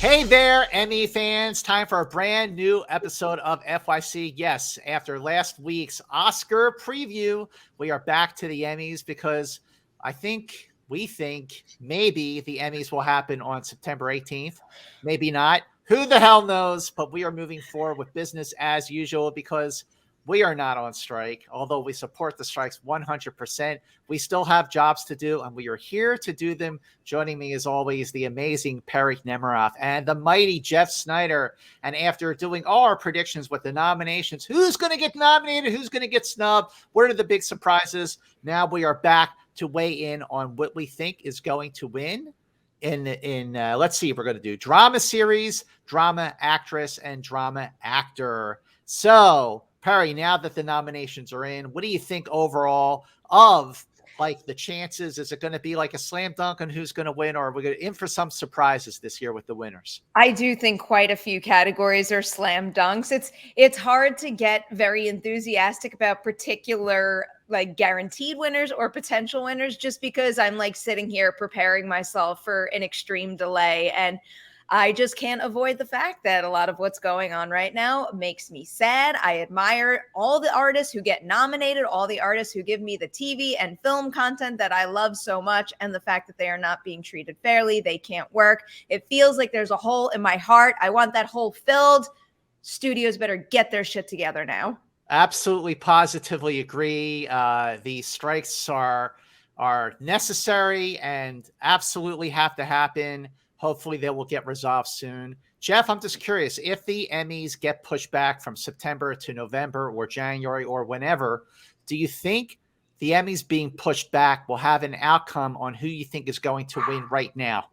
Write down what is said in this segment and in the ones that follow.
Hey there, Emmy fans. Time for a brand new episode of FYC. Yes, after last week's Oscar preview, we are back to the Emmys because we think maybe the Emmys will happen on September 18th. Maybe not. Who the hell knows? But we are moving forward with business as usual because we are not on strike. Although we support the strikes 100%, we still have jobs to do, and we are here to do them. Joining me, as always, the amazing Perri Nemiroff and the mighty Jeff Snyder. And after doing all our predictions with the nominations, who's going to get nominated, who's going to get snubbed, what are the big surprises? Now we are back to weigh in on what we think is going to win. Let's see, we're going to do drama series, drama actress, and drama actor. So, Perri, now that the nominations are in, what do you think overall of like the chances? Is it going to be like a slam dunk on who's going to win, or are we going to in for some surprises this year with the winners? I do think quite a few categories are slam dunks. It's hard to get very enthusiastic about particular like guaranteed winners or potential winners just because I'm like sitting here preparing myself for an extreme delay, and I just can't avoid the fact that a lot of what's going on right now makes me sad. I admire all the artists who get nominated, all the artists who give me the TV and film content that I love so much, and the fact that they are not being treated fairly, they can't work. It feels like there's a hole in my heart. I want that hole filled. Studios better get their shit together now. Absolutely, positively agree. The strikes are necessary and absolutely have to happen. Hopefully they will get resolved soon. Jeff, I'm just curious, if the Emmys get pushed back from September to November or January or whenever, do you think the Emmys being pushed back will have an outcome on who you think is going to win right now?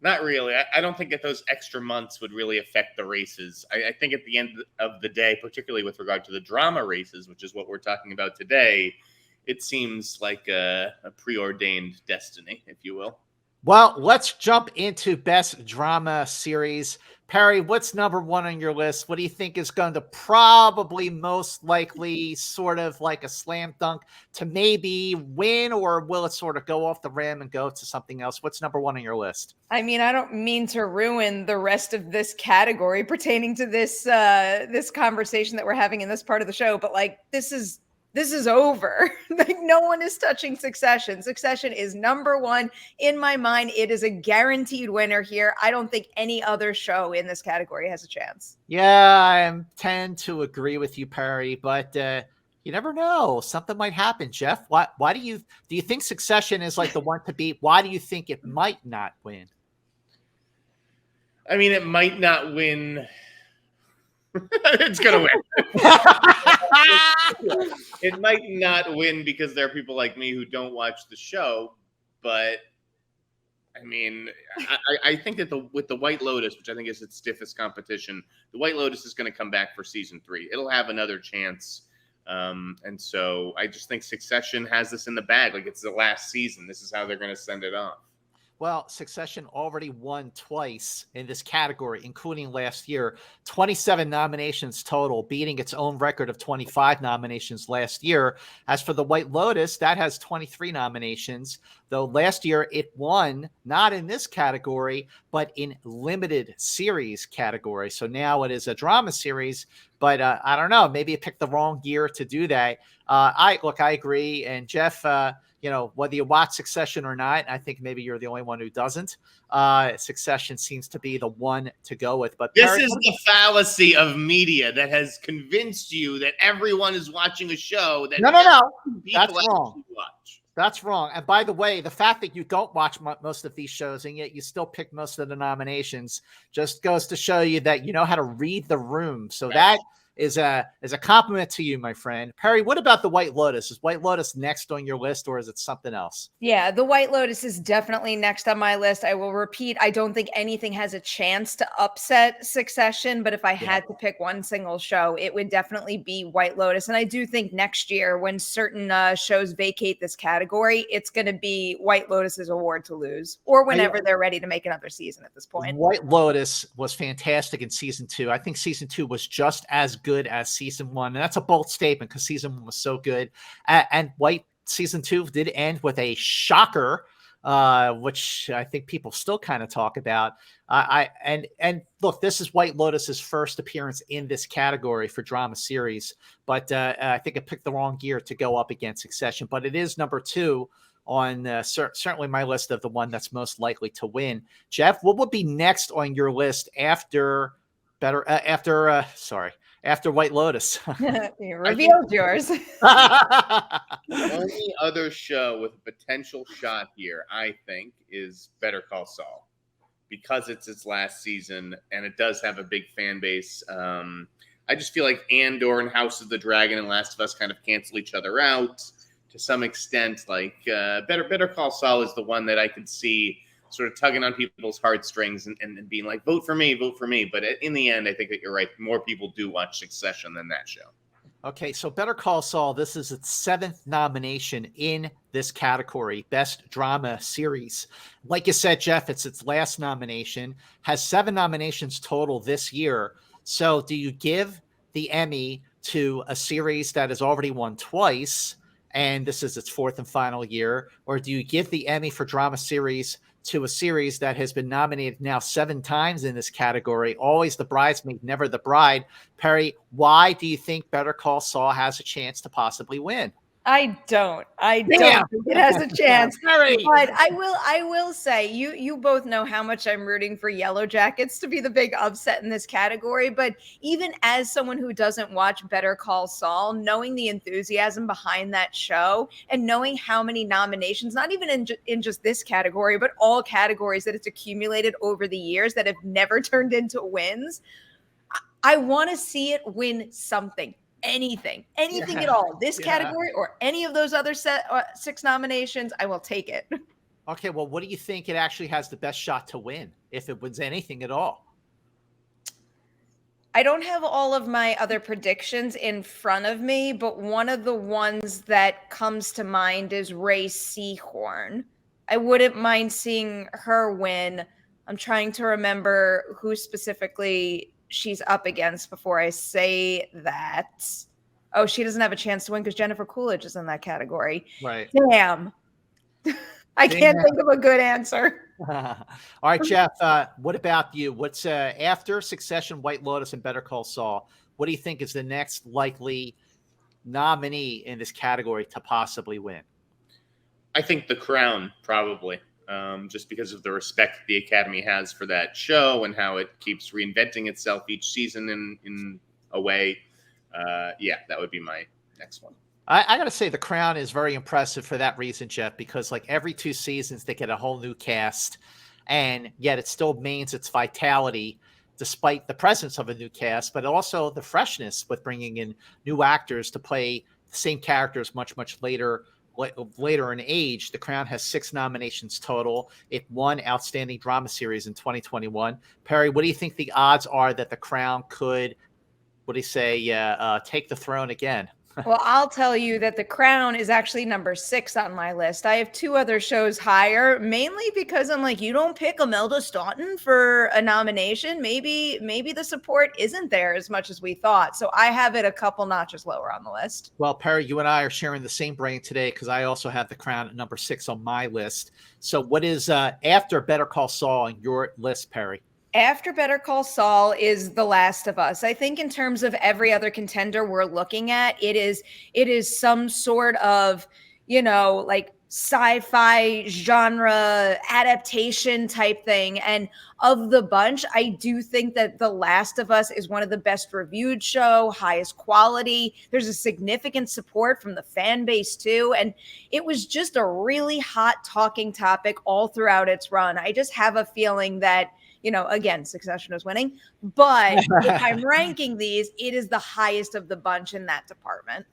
Not really. I don't think that those extra months would really affect the races. I think at the end of the day, particularly with regard to the drama races, which is what we're talking about today, it seems like a preordained destiny, if you will. Well, let's jump into best drama series. Perri, what's number one on your list? What do you think is going to probably most likely sort of like a slam dunk to maybe win, or will it sort of go off the rim and go to something else? What's number one on your list? I mean, I don't mean to ruin the rest of this category pertaining to this conversation that we're having in this part of the show, but like this is over. Like no one is touching Succession. Succession is number one in my mind. It is a guaranteed winner here. I don't think any other show in this category has a chance. Yeah, I tend to agree with you, Perri, but you never know. Something might happen, Jeff. Why do you think Succession is like the one to beat? Why do you think it might not win? I mean, it might not win. It's gonna win. It might not win because there are people like me who don't watch the show, but I mean, I think that with the White Lotus, which I think is its stiffest competition, the White Lotus is going to come back for season 3. It'll have another chance, and so I just think Succession has this in the bag. Like it's the last season. This is how they're going to send it off. Well, Succession already won twice in this category, including last year. 27 nominations total, beating its own record of 25 nominations last year. As for the White Lotus, that has 23 nominations, though last year it won, not in this category, but in limited series category. So now it is a drama series, but I don't know. Maybe it picked the wrong year to do that. I agree. And Jeff, whether you watch Succession or not, I think maybe you're the only one who doesn't. Succession seems to be the one to go with. But this is the fallacy of media that has convinced you that everyone is watching a show that no. That's wrong. Watch. That's wrong. And by the way, the fact that you don't watch most of these shows and yet you still pick most of the nominations just goes to show you that you know how to read the room. So that is a compliment to you, my friend. Perri, what about the White Lotus? Is White Lotus next on your list, or is it something else? Yeah, the White Lotus is definitely next on my list. I will repeat, I don't think anything has a chance to upset Succession, but if I had to pick one single show, it would definitely be White Lotus. And I do think next year, when certain shows vacate this category, it's going to be White Lotus's award to lose, or whenever they're ready to make another season at this point. White Lotus was fantastic in season 2. I think season 2 was just as good as season 1, and that's a bold statement because season 1 was so good. And White season 2 did end with a shocker which I think people still kind of talk about. And look, this is White Lotus's first appearance in this category for drama series, but I think it picked the wrong year to go up against Succession. But it is number 2 on certainly my list of the one that's most likely to win. Jeff, what would be next on your list after White Lotus? You revealed yours. The only other show with a potential shot here, I think, is Better Call Saul, because it's its last season and it does have a big fan base. I just feel like Andor and House of the Dragon and Last of Us kind of cancel each other out to some extent. Like Better Call Saul is the one that I could see sort of tugging on people's heartstrings and being like, vote for me. But in the end, I think that you're right. More people do watch Succession than that show. Okay, so Better Call Saul, this is its 7th nomination in this category, Best Drama Series. Like you said, Jeff, it's its last nomination, has 7 nominations total this year. So do you give the Emmy to a series that has already won twice, and this is its 4th and final year, or do you give the Emmy for Drama Series to a series that has been nominated now 7 times in this category, always the bridesmaid, never the bride? Perri, why do you think Better Call Saul has a chance to possibly win? I don't think it has a chance. Perri. But I will say, you both know how much I'm rooting for Yellow Jackets to be the big upset in this category. But even as someone who doesn't watch Better Call Saul, knowing the enthusiasm behind that show and knowing how many nominations, not even in just this category, but all categories that it's accumulated over the years that have never turned into wins, I want to see it win something. Anything at all. This category or any of those other 6 nominations, I will take it. Okay, well, what do you think it actually has the best shot to win, if it wins anything at all? I don't have all of my other predictions in front of me, but one of the ones that comes to mind is Ray Seahorn. I wouldn't mind seeing her win. I'm trying to remember who specifically she's up against before I say that. Oh, she doesn't have a chance to win because Jennifer Coolidge is in that category. Right. Damn. I can't think of a good answer. All right, Jeff, what about you? What's after Succession, White Lotus, and Better Call Saul, what do you think is the next likely nominee in this category to possibly win? I think The Crown, probably. Just because of the respect the Academy has for that show and how it keeps reinventing itself each season in a way. That would be my next one. I got to say The Crown is very impressive for that reason, Jeff, because like every 2 seasons they get a whole new cast, and yet it still maintains its vitality despite the presence of a new cast, but also the freshness with bringing in new actors to play the same characters much later in age. The Crown has 6 nominations total. It won Outstanding Drama Series in 2021. Perri, what do you think the odds are that The Crown could, take the throne again? Well, I'll tell you that The Crown is actually number 6 on my list. I have 2 other shows higher, mainly because I'm like, you don't pick Imelda Staunton for a nomination. Maybe the support isn't there as much as we thought. So I have it a couple notches lower on the list. Well, Perri, you and I are sharing the same brain today because I also have The Crown at number 6 on my list. So what is after Better Call Saul on your list, Perri? After Better Call Saul is The Last of Us. I think in terms of every other contender we're looking at, it is some sort of, like sci-fi genre adaptation type thing. And of the bunch, I do think that The Last of Us is one of the best reviewed show, highest quality. There's a significant support from the fan base too. And it was just a really hot talking topic all throughout its run. I just have a feeling that, again, Succession is winning, but if I'm ranking these, it is the highest of the bunch in that department.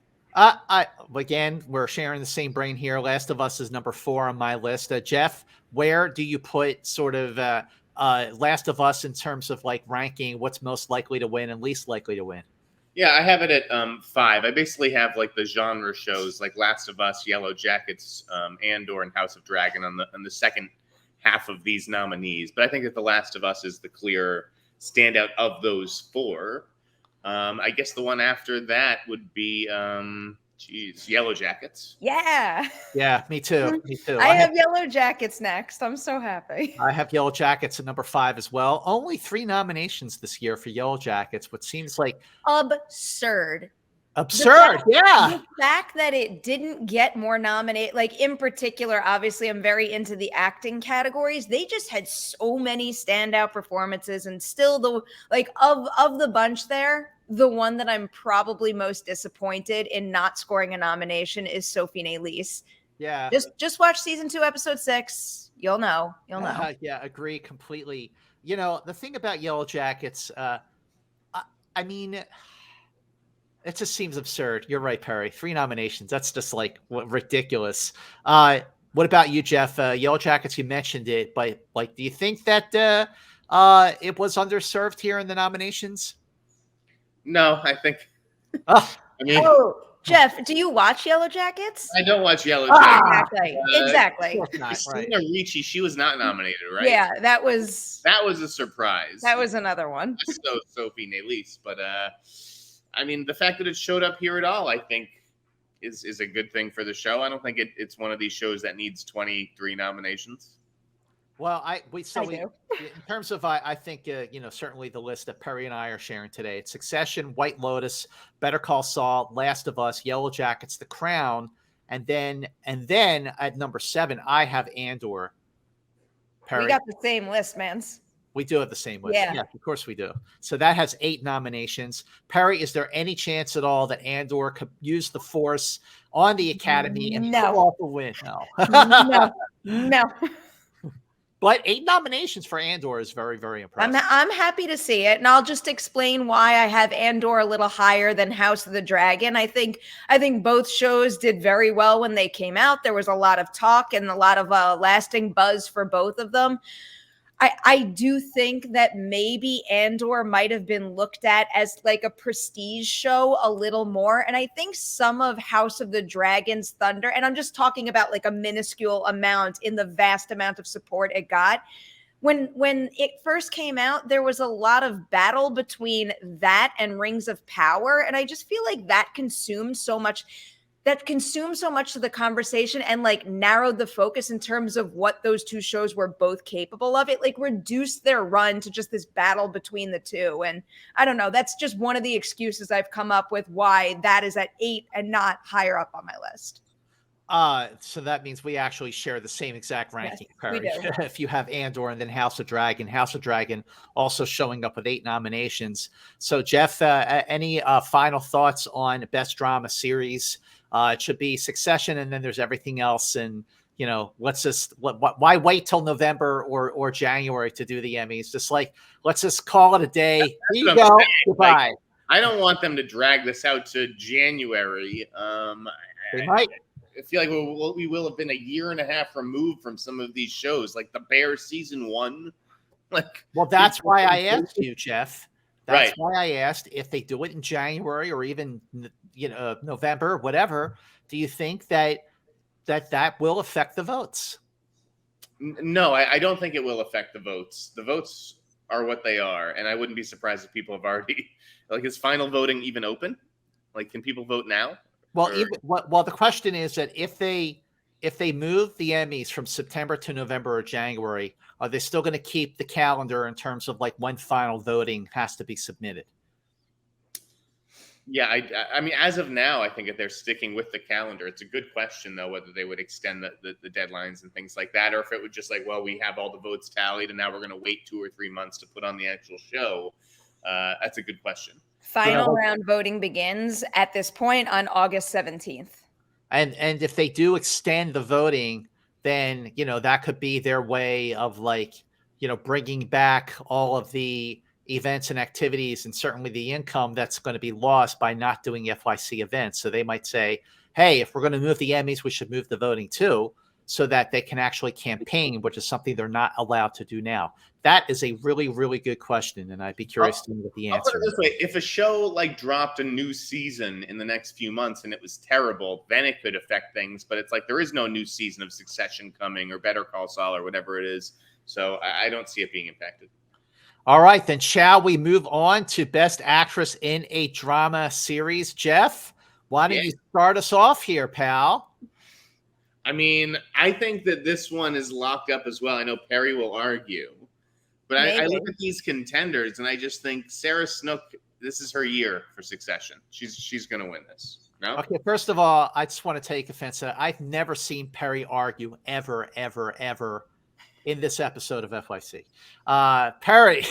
Again, we're sharing the same brain here. Last of Us is number 4 on my list. Jeff, where do you put sort of Last of Us in terms of like ranking what's most likely to win and least likely to win? Yeah, I have it at 5. I basically have like the genre shows like Last of Us, Yellow Jackets, Andor, and House of Dragon on the second half of these nominees. But I think that The Last of Us is the clear standout of those 4. I guess the one after that would be Jeez, Yellow Jackets. Yeah. Yeah, me too. Me too. I have Yellow Jackets next. I'm so happy. I have Yellow Jackets at number 5 as well. Only 3 nominations this year for Yellow Jackets, which seems like Absurd. absurd. Yeah. The fact that it didn't get more nominated, like in particular, obviously, I'm very into the acting categories. They just had so many standout performances, and still of the bunch there, the one that I'm probably most disappointed in not scoring a nomination is Sophie Nélisse. Yeah. Just watch season 2, episode 6. You'll know. You'll know. Yeah, agree completely. You know, the thing about Yellow Jackets, I mean, it just seems absurd. You're right, Perry. 3 nominations. That's just like ridiculous. What about you, Jeff? Yellow Jackets, you mentioned it, but like, do you think that it was underserved here in the nominations? No, I think. Oh, I mean, Jeff, do you watch Yellow Jackets? I don't watch Yellow Jackets. Exactly. not, right. Christina Ricci, she was not nominated, right? Yeah, that was a surprise. That was another one. So Sophie Nélisse, but I mean, the fact that it showed up here at all, I think, is a good thing for the show. I don't think it's one of these shows that needs 23 nominations. Well, in terms of, I think, certainly the list that Perry and I are sharing today, it's Succession, White Lotus, Better Call Saul, Last of Us, Yellow Jackets, The Crown, and then at number 7, I have Andor. Perry, We got the same list, mans. we do have the same list. Yeah, of course we do. So that has 8 nominations. Perry, is there any chance at all that Andor could use the Force on the Academy and pull off a win? No. No. But 8 nominations for Andor is very, very impressive. I'm happy to see it, and I'll just explain why I have Andor a little higher than House of the Dragon. I think both shows did very well when they came out. There was a lot of talk and a lot of lasting buzz for both of them. I do think that maybe Andor might have been looked at as like a prestige show a little more. And I think some of House of the Dragon's thunder, and I'm just talking about like a minuscule amount in the vast amount of support it got. When it first came out, there was a lot of battle between that and Rings of Power. And I just feel like that consumed so much of the conversation and like narrowed the focus in terms of what those two shows were both capable of. It like reduced their run to just this battle between the two. And I don't know, that's just one of the excuses I've come up with why that is at 8 and not higher up on my list. So that means we actually share the same exact ranking, Yes, Perry. we do. If you have Andor and then House of Dragon also showing up with 8 nominations. So Jeff, any final thoughts on Best Drama Series? It should be Succession, and then there's everything else. And why wait till November or January to do the Emmys? Just like, let's just call it a day. Here you go. Goodbye. I don't want them to drag this out to January. They might. I feel like we will have been a year and a half removed from some of these shows, like The Bear season 1. Well, that's why I asked you, Jeff. That's Right. why I asked if they do it in January or even November, whatever. Do you think that will affect the votes? No, I don't think it will affect the votes. The votes are what they are, and I wouldn't be surprised if people have already is final voting even open? Like, can people vote now? Well, the question is that if they move the Emmys from September to November or January, are they still going to keep the calendar in terms of like when final voting has to be submitted? Yeah, I mean, as of now, I think if they're sticking with the calendar, it's a good question, though, whether they would extend the deadlines and things like that, or if it would just we have all the votes tallied and now we're going to wait 2 or 3 months to put on the actual show. That's a good question. Final round voting begins at this point on August 17th. And if they do extend the voting, then, that could be their way of bringing back all of the events and activities and certainly the income that's going to be lost by not doing FYC events. So they might say, hey, if we're going to move the Emmys, we should move the voting too, so that they can actually campaign, which is something they're not allowed to do now. That is a really, really good question, and I'd be curious to know what the answer is. I'll put it this way. If a show dropped a new season in the next few months and it was terrible, then it could affect things. But it's there is no new season of Succession coming or Better Call Saul or whatever it is. So I don't see it being impacted. All right, then shall we move on to Best Actress in a Drama Series? Jeff, Why don't you start us off here, pal? I mean, I think that this one is locked up as well. I know Perri will argue, but I look at these contenders and I just think Sarah Snook, this is her year for Succession. She's going to win this. No? Okay, first of all, I just want to take offense. I've never seen Perri argue ever in this episode of FYC. Perri,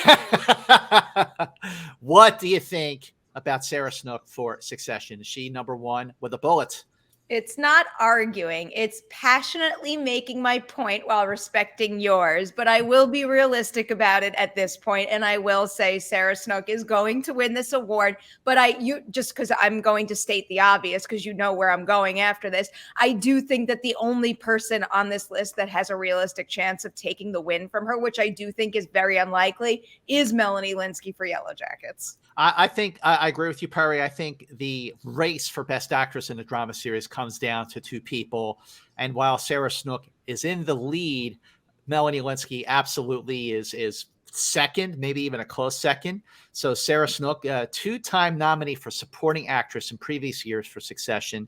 what do you think about Sarah Snook for Succession? Is she number one with a bullet? It's not arguing. It's passionately making my point while respecting yours. But I will be realistic about it at this point, and I will say Sarah Snook is going to win this award. But just because I'm going to state the obvious, because you know where I'm going after this, I do think that the only person on this list that has a realistic chance of taking the win from her, which I do think is very unlikely, is Melanie Lynskey for Yellow Jackets. I think I agree with you, Perri. I think the race for Best Actress in a Drama Series comes down to two people. And while Sarah Snook is in the lead, Melanie Lynskey absolutely is second, maybe even a close second. So Sarah Snook, two-time nominee for Supporting Actress in previous years for Succession.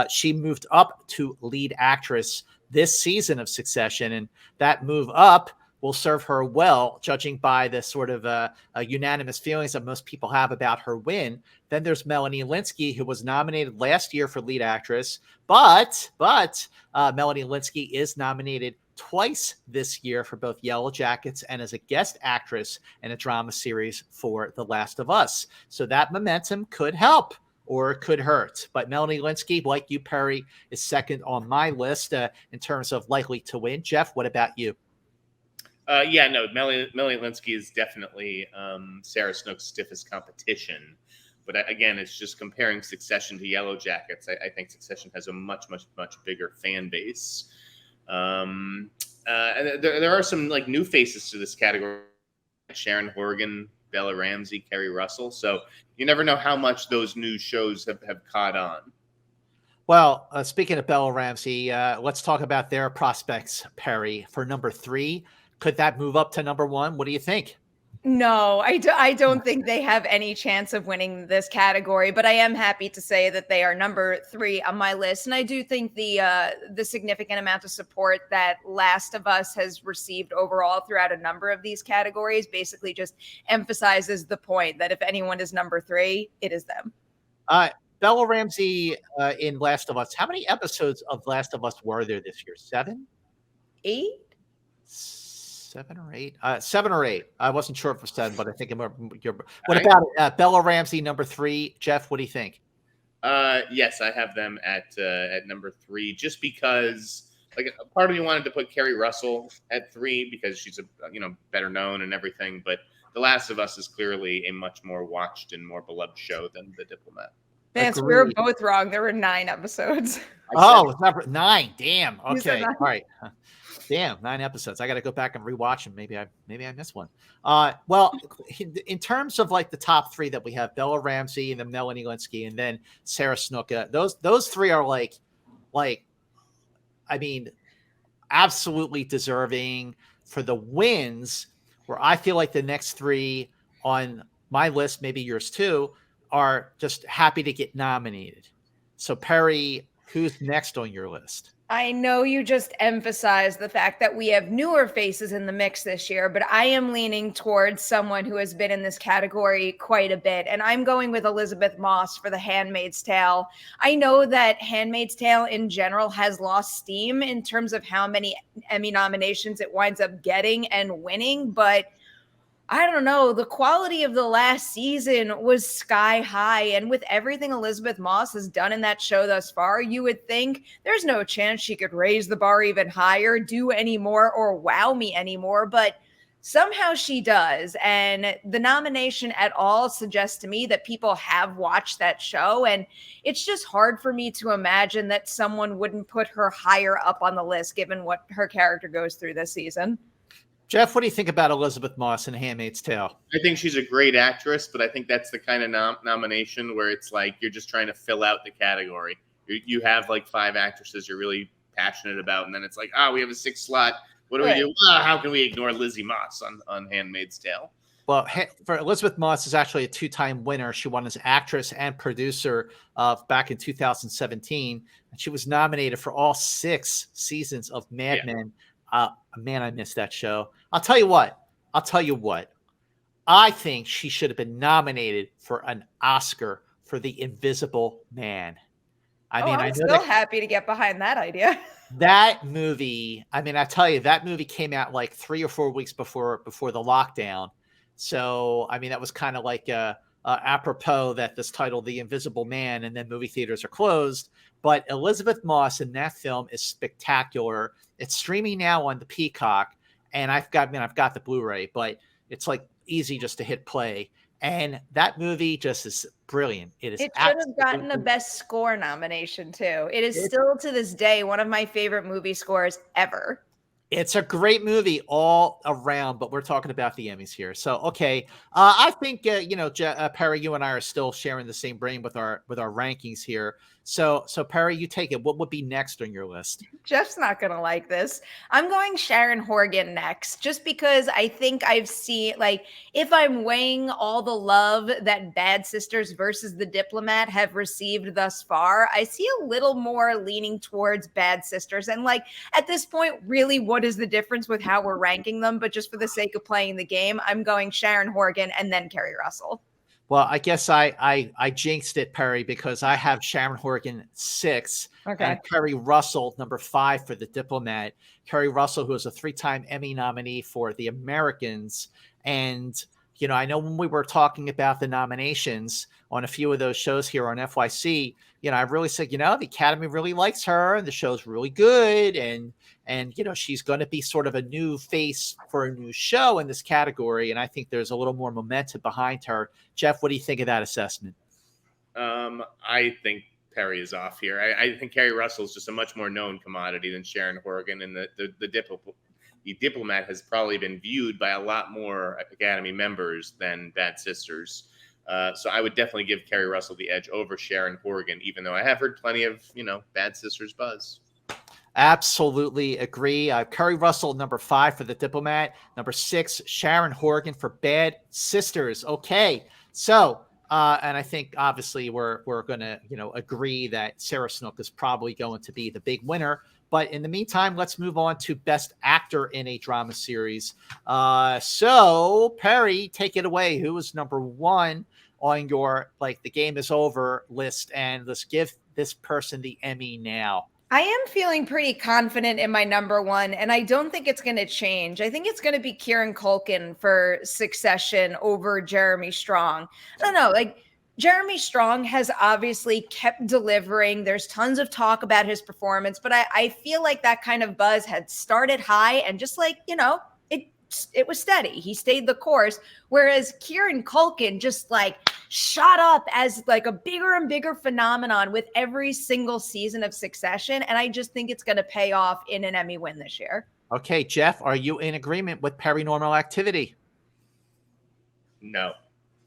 She moved up to Lead Actress this season of Succession, and that move up will serve her well, judging by the sort of unanimous feelings that most people have about her win. Then there's Melanie Lynskey, who was nominated last year for Lead Actress, but Melanie Lynskey is nominated twice this year for both Yellow Jackets and as a guest actress in a drama series for The Last of Us. So that momentum could help or it could hurt. But Melanie Lynskey, like you, Perri, is second on my list in terms of likely to win. Jeff, what about you? Melanie Lynskey is definitely Sarah Snook's stiffest competition. But again, it's just comparing Succession to Yellow Jackets. I think Succession has a much bigger fan base. And there are some like new faces to this category: Sharon Horgan, Bella Ramsey, Kerry Russell. So you never know how much those new shows have caught on. Well, speaking of Bella Ramsey, let's talk about their prospects, Perri, for number 3. Could that move up to number 1? What do you think? No, I don't think they have any chance of winning this category, but I am happy to say that they are number 3 on my list. And I do think the significant amount of support that Last of Us has received overall throughout a number of these categories basically just emphasizes the point that if anyone is number 3, it is them. Bella Ramsey in Last of Us. How many episodes of Last of Us were there this year? 7? 8? 7 or 8? 7 or 8. I wasn't sure if it was 7, but I think what about Bella Ramsey, number 3? Jeff, what do you think? Yes, I have them at number 3, just because like part of me wanted to put Kerry Russell at 3 because she's better known and everything, but The Last of Us is clearly a much more watched and more beloved show than The Diplomat. Yes, we were both wrong. There were 9 episodes. It's number 9. Damn. Okay. 9. All right. Damn, 9 episodes. I got to go back and rewatch them. Maybe I missed one. Well, in terms of like the top 3 that we have, Bella Ramsey and then Melanie Lynskey and then Sarah Snook. Those 3 are like, I mean, absolutely deserving for the wins. Where I feel like the next 3 on my list, maybe yours too, are just happy to get nominated. So Perri, who's next on your list? I know you just emphasized the fact that we have newer faces in the mix this year, but I am leaning towards someone who has been in this category quite a bit, and I'm going with Elizabeth Moss for The Handmaid's Tale. I know that Handmaid's Tale in general has lost steam in terms of how many Emmy nominations it winds up getting and winning, but I don't know. The quality of the last season was sky high. And with everything Elizabeth Moss has done in that show thus far, you would think there's no chance she could raise the bar even higher, do any more, or wow me anymore. But somehow she does. And the nomination at all suggests to me that people have watched that show. And it's just hard for me to imagine that someone wouldn't put her higher up on the list, given what her character goes through this season. Jeff, what do you think about Elizabeth Moss in Handmaid's Tale? I think she's a great actress, but I think that's the kind of nomination where it's like you're just trying to fill out the category. You have like 5 actresses you're really passionate about, and then it's like, we have a 6th slot. What do we do? How can we ignore Lizzie Moss on Handmaid's Tale? Well, for Elizabeth Moss is actually a 2-time winner. She won as actress and producer back in 2017, and she was nominated for all 6 seasons of Mad Men. Man, I missed that show. I'll tell you what. I think she should have been nominated for an Oscar for The Invisible Man. I mean, I'm still happy to get behind that idea. That movie, I mean, I tell you, that movie came out like 3 or 4 weeks before the lockdown. So, I mean, that was kind of like apropos that this title, The Invisible Man, and then movie theaters are closed. But Elizabeth Moss in that film is spectacular. It's streaming now on the Peacock, and I've got the Blu-ray, but it's like easy just to hit play. And that movie just is brilliant. It should have gotten a Best Score nomination too. It is still to this day one of my favorite movie scores ever. It's a great movie all around, but we're talking about the Emmys here. So, okay, I think Perri, you and I are still sharing the same brain with our rankings here. So Perri, you take it. What would be next on your list? Jeff's not gonna like this. I'm going Sharon Horgan next, just because I think I've seen, like, if I'm weighing all the love that Bad Sisters versus The Diplomat have received thus far, I see a little more leaning towards Bad Sisters. And like at this point, really, what is the difference with how we're ranking them? But just for the sake of playing the game, I'm going Sharon Horgan and then Kerry Russell. Well, I guess I jinxed it, Perri, because I have Sharon Horgan 6 and Kerry Russell number 5 for The Diplomat. Kerry Russell, who is a 3-time Emmy nominee for The Americans. And, I know when we were talking about the nominations on a few of those shows here on FYC, I really said, the Academy really likes her and the show's really good. And she's going to be sort of a new face for a new show in this category. And I think there's a little more momentum behind her. Jeff, what do you think of that assessment? I think Perri is off here. I think Kerry Russell is just a much more known commodity than Sharon Horgan. And the Diplomat has probably been viewed by a lot more Academy members than Bad Sisters. So I would definitely give Kerry Russell the edge over Sharon Horgan, even though I have heard plenty of, Bad Sisters buzz. Absolutely agree. Kerry Russell, number 5 for The Diplomat. Number 6, Sharon Horgan for Bad Sisters. Okay. So, and I think obviously we're going to, agree that Sarah Snook is probably going to be the big winner. But in the meantime, let's move on to Best Actor in a Drama Series. So, Perri, take it away. Who is number 1 on your, the game is over list? And let's give this person the Emmy now. I am feeling pretty confident in my number 1, and I don't think it's going to change. I think it's going to be Kieran Culkin for Succession over Jeremy Strong. I don't know, Jeremy Strong has obviously kept delivering. There's tons of talk about his performance, but I feel like that kind of buzz had started high and just it was steady. He stayed the course. Whereas Kieran Culkin just shot up as a bigger and bigger phenomenon with every single season of Succession. And I just think it's going to pay off in an Emmy win this year. Okay, Jeff, are you in agreement with Paranormal Activity? No.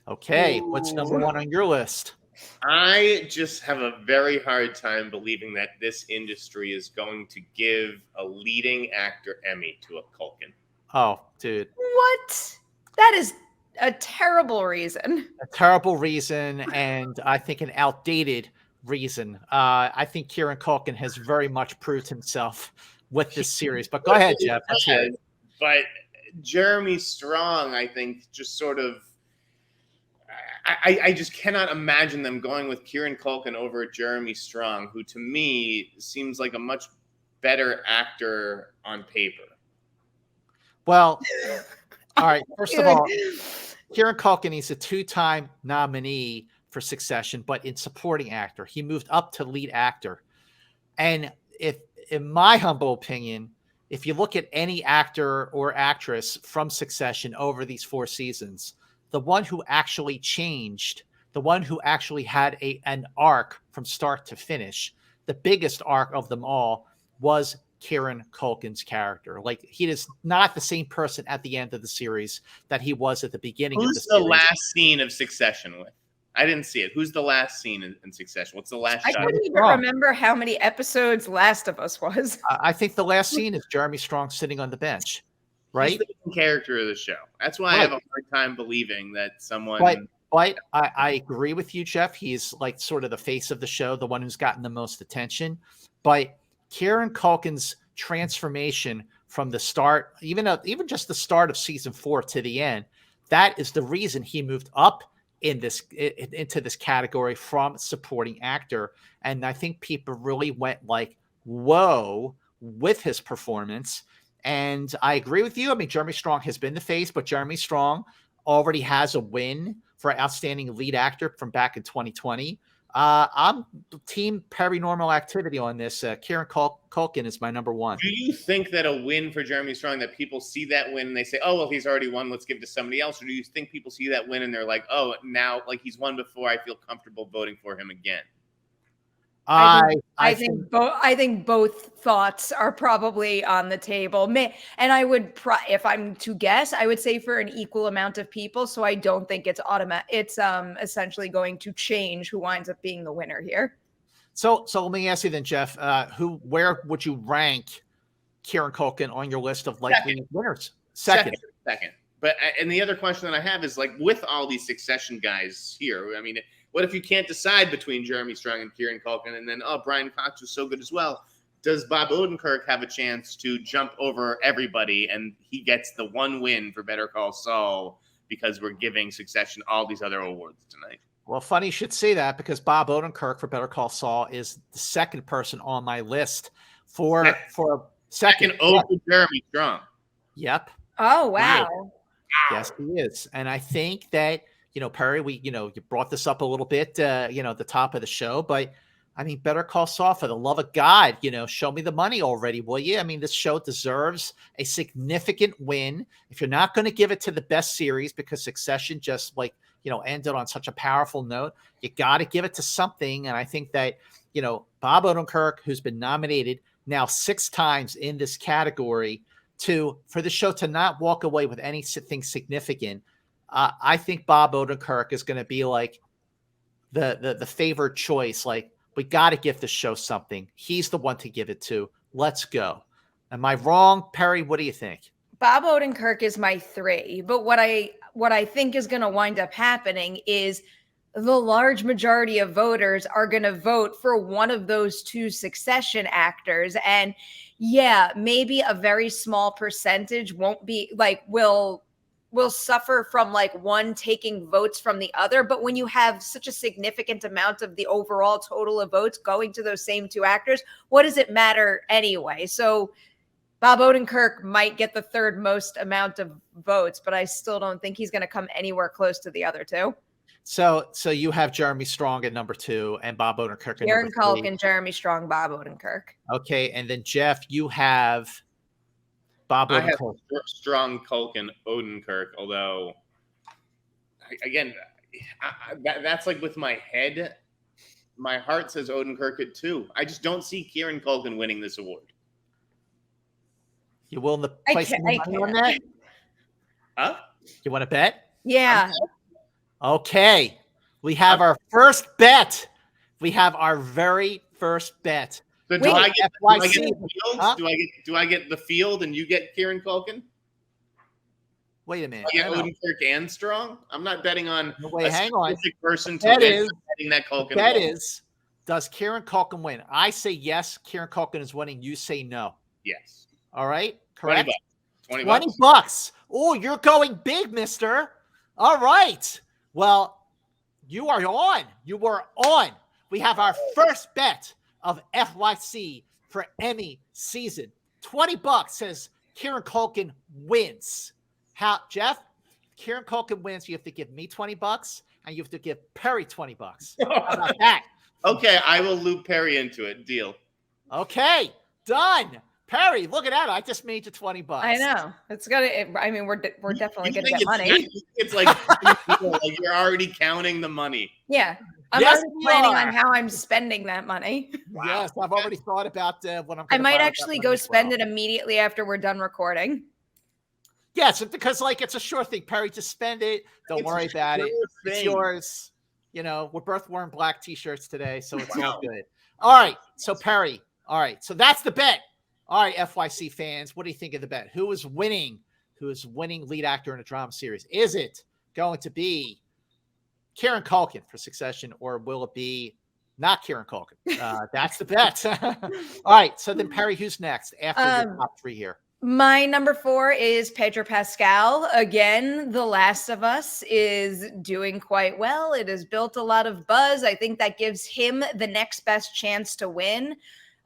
Okay, what's number 1 on your list? I just have a very hard time believing that this industry is going to give a leading actor Emmy to a Culkin. Oh, dude. What? That is a terrible reason. A terrible reason, and I think an outdated reason. I think Kieran Culkin has very much proved himself with this series. But go ahead, Jeff. Let's hear it. But Jeremy Strong, I think, just sort of I just cannot imagine them going with Kieran Culkin over Jeremy Strong, who to me seems like a much better actor on paper. Well, all right. First of all, Kieran Culkin, he's a 2-time nominee for Succession, but in supporting actor. He moved up to lead actor. And if, in my humble opinion, if you look at any actor or actress from Succession over these 4 seasons, the one who actually changed, the one who actually had an arc from start to finish, the biggest arc of them all was Kieran Culkin's character. He is not the same person at the end of the series that he was at the beginning of the series. Who's the last scene of Succession with? I didn't see it. Who's the last scene in Succession? What's the last shot? I couldn't even remember how many episodes Last of Us was. I think the last scene is Jeremy Strong sitting on the bench. right? the main character of the show. That's why I have a hard time believing that someone. But I agree with you, Jeff. He's like sort of the face of the show, the one who's gotten the most attention. But Kieran Culkin's transformation from the start, even just the start of season 4 to the end, that is the reason he moved up into this category from supporting actor. And I think people really went like, whoa, with his performance. And I agree with you. I mean, Jeremy Strong has been the face, but Jeremy Strong already has a win for outstanding lead actor from back in 2020. I'm team Paranormal Activity on this. Kieran Culkin is my number 1. Do you think that a win for Jeremy Strong, that people see that win and they say, oh, well, he's already won, let's give it to somebody else? Or do you think people see that win and they're like, oh, now, like, he's won before, I feel comfortable voting for him again? I think both thoughts are probably on the table. And I would, if I'm to guess, I would say for an equal amount of people. So I don't think it's automatic. It's essentially going to change who winds up being the winner here. So let me ask you then, Jeff. Where would you rank Kieran Culkin on your list of likely winners? Second. But and the other question that I have is, like, with all these Succession guys here, I mean, what if you can't decide between Jeremy Strong and Kieran Culkin, and then, oh, Brian Cox was so good as well? Does Bob Odenkirk have a chance to jump over everybody and he gets the one win for Better Call Saul because we're giving Succession all these other awards tonight? Well, funny you should say that, because Bob Odenkirk for Better Call Saul is the second person on my list for second over Jeremy Strong. Yep. Oh, wow. Yes, he is. And I think that, Perri, you brought this up a little bit, at the top of the show, but I mean, Better Call Saul, for the love of God, show me the money already, will you? I mean, this show deserves a significant win. If you're not going to give it to the best series, because Succession just ended on such a powerful note, you got to give it to something. And I think that, Bob Odenkirk, who's been nominated now 6 times in this category, for the show to not walk away with anything significant, I think Bob Odenkirk is going to be like the favored choice. Like, we got to give the show something. He's the one to give it to. Let's go. Am I wrong, Perri? What do you think? Bob Odenkirk is my 3, but what I think is going to wind up happening is the large majority of voters are going to vote for one of those 2 Succession actors. And yeah, maybe a very small percentage will suffer from one taking votes from the other. But when you have such a significant amount of the overall total of votes going to those same 2 actors, what does it matter anyway? So Bob Odenkirk might get the 3rd most amount of votes, but I still don't think he's going to come anywhere close to the other 2. So you have Jeremy Strong at number 2 and Bob Odenkirk at Kieran number 3. Culkin, Jeremy Strong, Bob Odenkirk. Okay, and then Jeff, you have Bob Odenkirk. I have Strong, Culkin, Odenkirk, although, again, that's like with my head. My heart says Odenkirk at 2. I just don't see Kieran Culkin winning this award. You willing to place money on that? Huh? You want to bet? Yeah. Okay. We have our first bet. We have our very first bet. So do I get the field? Huh? Do I get the field and you get Kieran Culkin? Wait a minute. I get Odenkirk and Strong? I'm not betting on a specific person to win. Betting that Culkin bet is, does Kieran Culkin win? I say yes, Kieran Culkin is winning. You say no. Yes. All right. Correct? $20. $20. Oh, you're going big, mister. All right. Well, you are on. You were on. We have our first bet of FYC for Emmy season. $20 says Kieran Culkin wins. How, Jeff? Kieran Culkin wins. You have to give me $20 and you have to give Perri $20. How about that? Okay, I will loop Perri into it. Deal. Okay, done. Perri, look at that. I just made you $20. I know. It's gonna. I mean, we're definitely gonna get money. It's like you're already counting the money. Yeah, I'm already planning on how I'm spending that money. Wow. Yes, I've already thought about what I'm. I might actually go spend it immediately after we're done recording. Yes, because it's a sure thing, Perri. Just spend it. Don't worry about it. It's yours. We're both wearing black T-shirts today, so it's all good. All right, so Perri. All right, so that's the bet. All right, FYC fans, what do you think of the bet? Who is winning who is winning lead actor in a drama series? Is it going to be Kieran Culkin for Succession, or will it be not Kieran Culkin? That's the bet. All right. So then, Perri, who's next after your top three here? My number 4 is Pedro Pascal. Again, The Last of Us is doing quite well. It has built a lot of buzz. I think that gives him the next best chance to win,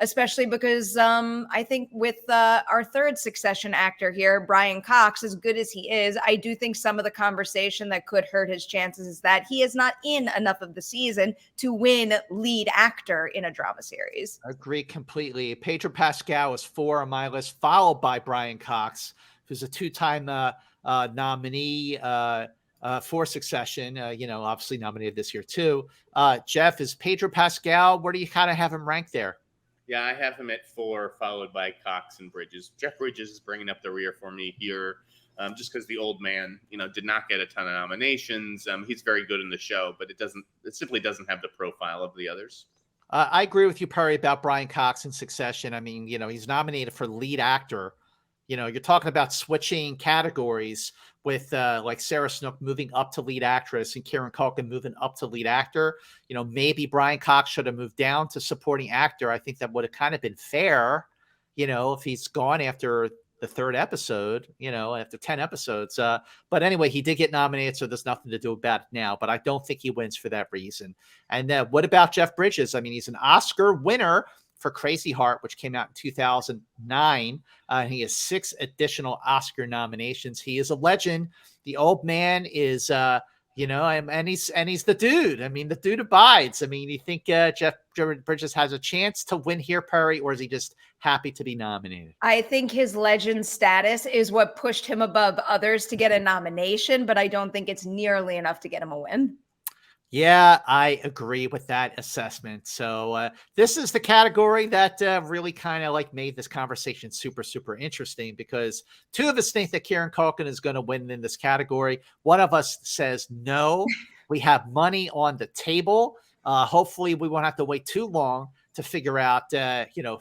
especially because I think with our third Succession actor here, Brian Cox, as good as he is, I do think some of the conversation that could hurt his chances is that he is not in enough of the season to win lead actor in a drama series. Agree completely. Pedro Pascal is 4 on my list, followed by Brian Cox, who's a 2-time nominee for Succession. Obviously nominated this year too. Jeff, is Pedro Pascal, where do you kind of have him ranked there? Yeah, I have him at 4, followed by Cox and Bridges. Jeff Bridges is bringing up the rear for me here, just because the old man, did not get a ton of nominations. He's very good in the show, but it simply doesn't have the profile of the others. I agree with you, Perri, about Brian Cox in Succession. I mean, he's nominated for lead actor. You're talking about switching categories with like Sarah Snook moving up to lead actress and Kieran Culkin moving up to lead actor. Maybe Brian Cox should have moved down to supporting actor. I think that would have kind of been fair, if he's gone after the third episode, after 10 episodes. But anyway, he did get nominated, so there's nothing to do about it now. But I don't think he wins for that reason. And what about Jeff Bridges? I mean, he's an Oscar winner for Crazy Heart, which came out in 2009. He has 6 additional Oscar nominations. He is a legend. The old man is, and he's the dude. I mean, the dude abides. I mean, you think Jeff Bridges has a chance to win here, Perri, or is he just happy to be nominated? I think his legend status is what pushed him above others to get a nomination, but I don't think it's nearly enough to get him a win. Yeah, I agree with that assessment. So this is the category that really kind of like made this conversation super, super interesting, because 2 of us think that Kieran Culkin is going to win in this category. One of us says no. We have money on the table. Hopefully we won't have to wait too long to figure out,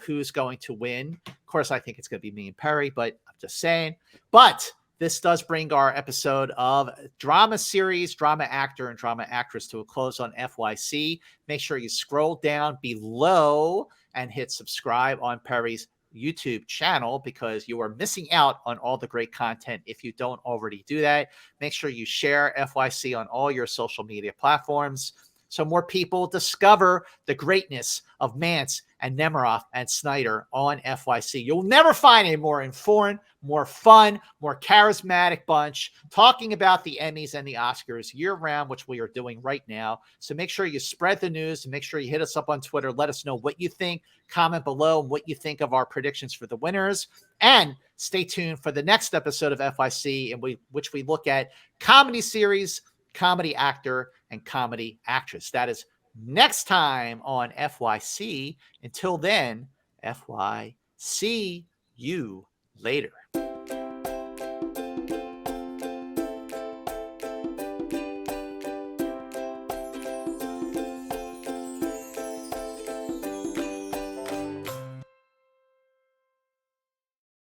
who's going to win. Of course, I think it's going to be me and Perri, but I'm just saying. But this does bring our episode of drama series, drama actor, and drama actress to a close on FYC. Make sure you scroll down below and hit subscribe on Perri's YouTube channel, because you are missing out on all the great content if you don't already do that. Make sure you share FYC on all your social media platforms so more people discover the greatness of Mance and Nemiroff and Snyder on FYC. You'll never find a more informed, more fun, more charismatic bunch talking about the Emmys and the Oscars year-round, which we are doing right now. So make sure you spread the news, and make sure you hit us up on Twitter. Let us know what you think. Comment below what you think of our predictions for the winners. And stay tuned for the next episode of FYC, in which we look at comedy series, comedy actor, and comedy actress. That is next time on FYC. Until then, FYC you later.